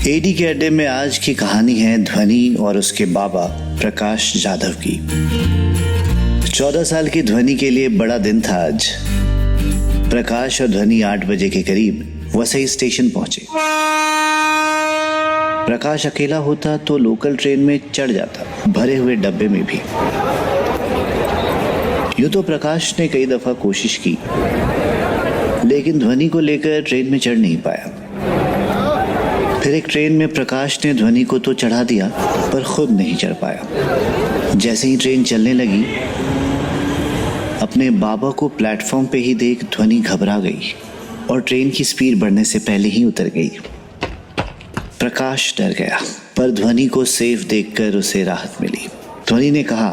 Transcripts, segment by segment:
AD के अड्डे में आज की कहानी है ध्वनि और उसके बाबा प्रकाश जाधव की। 14 साल की ध्वनि के लिए बड़ा दिन था आज। प्रकाश और ध्वनि 8 बजे के करीब वसई स्टेशन पहुंचे। प्रकाश अकेला होता तो लोकल ट्रेन में चढ़ जाता, भरे हुए डब्बे में भी। यूं तो प्रकाश ने कई दफा कोशिश की, लेकिन ध्वनि को लेकर ट्रेन में चढ़ नहीं पाया। फिर एक ट्रेन में प्रकाश ने ध्वनि को तो चढ़ा दिया, पर खुद नहीं चढ़ पाया। जैसे ही ट्रेन चलने लगी, अपने बाबा को प्लेटफॉर्म पे ही देख ध्वनि घबरा गई और ट्रेन की स्पीड बढ़ने से पहले ही उतर गई। प्रकाश डर गया, पर ध्वनि को सेफ देखकर उसे राहत मिली। ध्वनि ने कहा,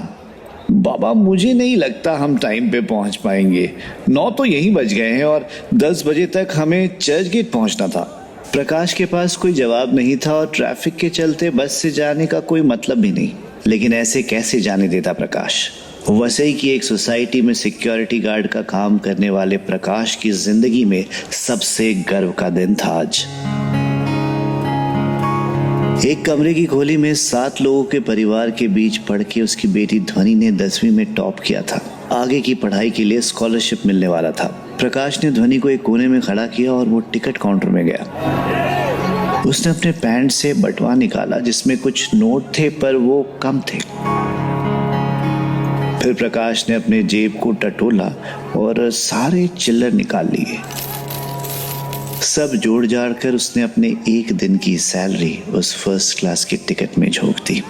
बाबा मुझे नहीं लगता हम टाइम पे पहुंच पाएंगे। 9 तो यहीं बज गए हैं और 10 बजे तक हमें चर्च गेट पहुंचना था। प्रकाश के पास कोई जवाब नहीं था और ट्रैफिक के चलते बस से जाने का कोई मतलब भी नहीं। लेकिन ऐसे कैसे जाने देता प्रकाश? वसई की एक सोसाइटी में सिक्योरिटी गार्ड का काम करने वाले प्रकाश की जिंदगी में सबसे गर्व का दिन था आज। एक कमरे की खोली में 7 लोगों के परिवार के बीच पढ़ के उसकी बेटी ध्वनि ने 10वीं में टॉप किया था। आगे की पढ़ाई के लिए स्कॉलरशिप मिलने वाला था। प्रकाश ने ध्वनि को एक कोने में खड़ा किया और वो टिकट काउंटर में गया। उसने अपने पैंट से बटवा निकाला जिसमें कुछ नोट थे, पर वो कम थे। फिर प्रकाश ने अपने जेब को टटोला और सारे चिल्लर निकाल लिए। सब जोड़ जाड़ कर उसने अपने एक दिन की सैलरी उस फर्स्ट क्लास के टिकट में झोंक दी।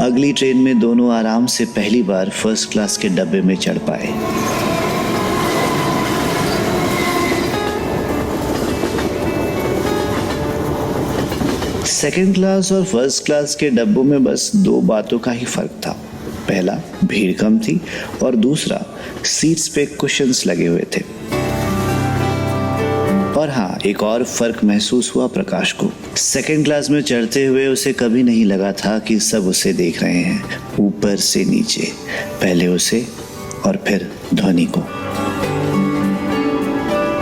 अगली ट्रेन में दोनों आराम से पहली बार फर्स्ट क्लास के डब्बे में चढ़ पाए। सेकेंड क्लास और फर्स्ट क्लास के डब्बों में बस 2 बातों का ही फर्क था। पहला, भीड़ कम थी, और दूसरा, सीट्स पे कुशन्स लगे हुए थे। और हाँ, एक और फर्क महसूस हुआ प्रकाश को। सेकेंड क्लास में चढ़ते हुए उसे कभी नहीं लगा था कि सब उसे देख रहे हैं, ऊपर से नीचे, पहले उसे और फिर ध्वनि को।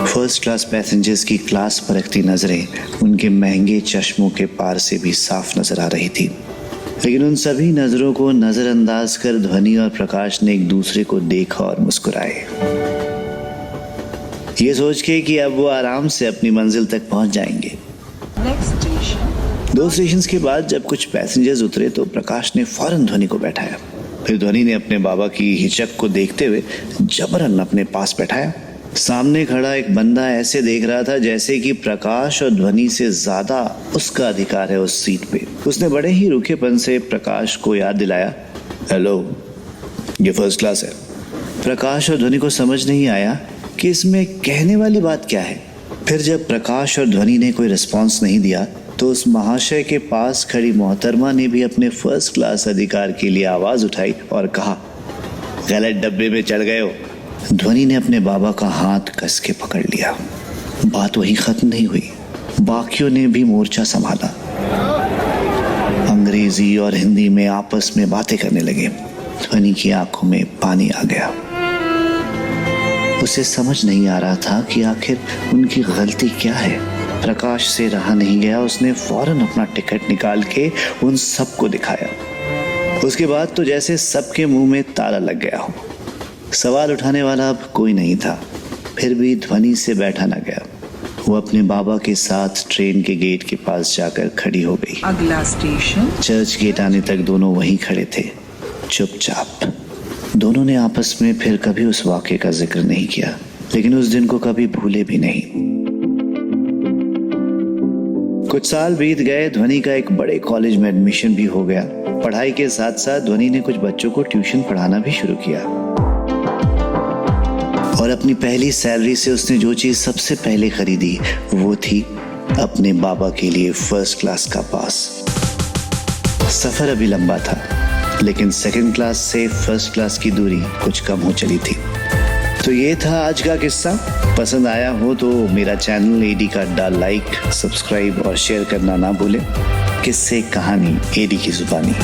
फर्स्ट क्लास पैसेंजर्स की क्लास परखती नजरें उनके महंगे चश्मों के पार से भी साफ नजर आ रही थी। लेकिन उन सभी नजरों को नजरअंदाज कर ध्वनि और प्रकाश ने एक दूसरे को देखा और मुस्कुराए, ये सोच के कि अब वो आराम से अपनी मंजिल तक पहुंच जाएंगे। 2 स्टेशन के बाद जब कुछ पैसेंजर्स उतरे तो प्रकाश ने फौरन ध्वनि को बैठाया। फिर ध्वनि ने अपने बाबा की हिचक को देखते हुए जबरन अपने पास बैठाया। सामने खड़ा एक बंदा ऐसे देख रहा था जैसे कि प्रकाश और ध्वनि से ज्यादा उसका अधिकार है उस सीट पे। उसने बड़े ही रूखेपन से प्रकाश को याद दिलाया, हेलो, ये फर्स्ट क्लास है। प्रकाश और ध्वनि को समझ नहीं आया कि इसमें कहने वाली बात क्या है। फिर जब प्रकाश और ध्वनि ने कोई रिस्पॉन्स नहीं दिया तो उस महाशय के पास खड़ी मोहतरमा ने भी अपने फर्स्ट क्लास अधिकार के लिए आवाज उठाई और कहा, गलत डब्बे में चढ़ गए हो। ध्वनि ने अपने बाबा का हाथ कस के पकड़ लिया। बात वहीं खत्म नहीं हुई, बाकियों ने भी मोर्चा संभाला। अंग्रेजी और हिंदी में आपस में बातें करने लगे। ध्वनि की आंखों में पानी आ गया। उसे समझ नहीं आ रहा था कि आखिर उनकी गलती क्या है। प्रकाश से रहा नहीं गया, उसने फौरन अपना टिकट निकाल के उन सबको दिखाया। उसके बाद तो जैसे सबके मुंह में ताला लग गया हो। सवाल उठाने वाला अब कोई नहीं था। फिर भी ध्वनि से बैठा न गया। वो अपने बाबा के साथ ट्रेन के गेट के पास जाकर खड़ी हो गई। अगला स्टेशन चर्च गेट आने तक दोनों वहीं खड़े थे, चुपचाप। दोनों ने आपस में फिर कभी उस वाक़े का जिक्र नहीं किया, लेकिन उस दिन को कभी भूले भी नहीं। कुछ साल बीत गए। ध्वनि का एक बड़े कॉलेज में एडमिशन भी हो गया। पढ़ाई के साथ साथ ध्वनि ने कुछ बच्चों को ट्यूशन पढ़ाना भी शुरू किया। और अपनी पहली सैलरी से उसने जो चीज सबसे पहले खरीदी वो थी अपने बाबा के लिए फर्स्ट क्लास का पास। सफर अभी लंबा था, लेकिन सेकंड क्लास से फर्स्ट क्लास की दूरी कुछ कम हो चली थी। तो ये था आज का किस्सा। पसंद आया हो तो मेरा चैनल एडी का अड्डा लाइक, सब्सक्राइब और शेयर करना ना भूलें। किस्से कहानी एडी की जुबानी।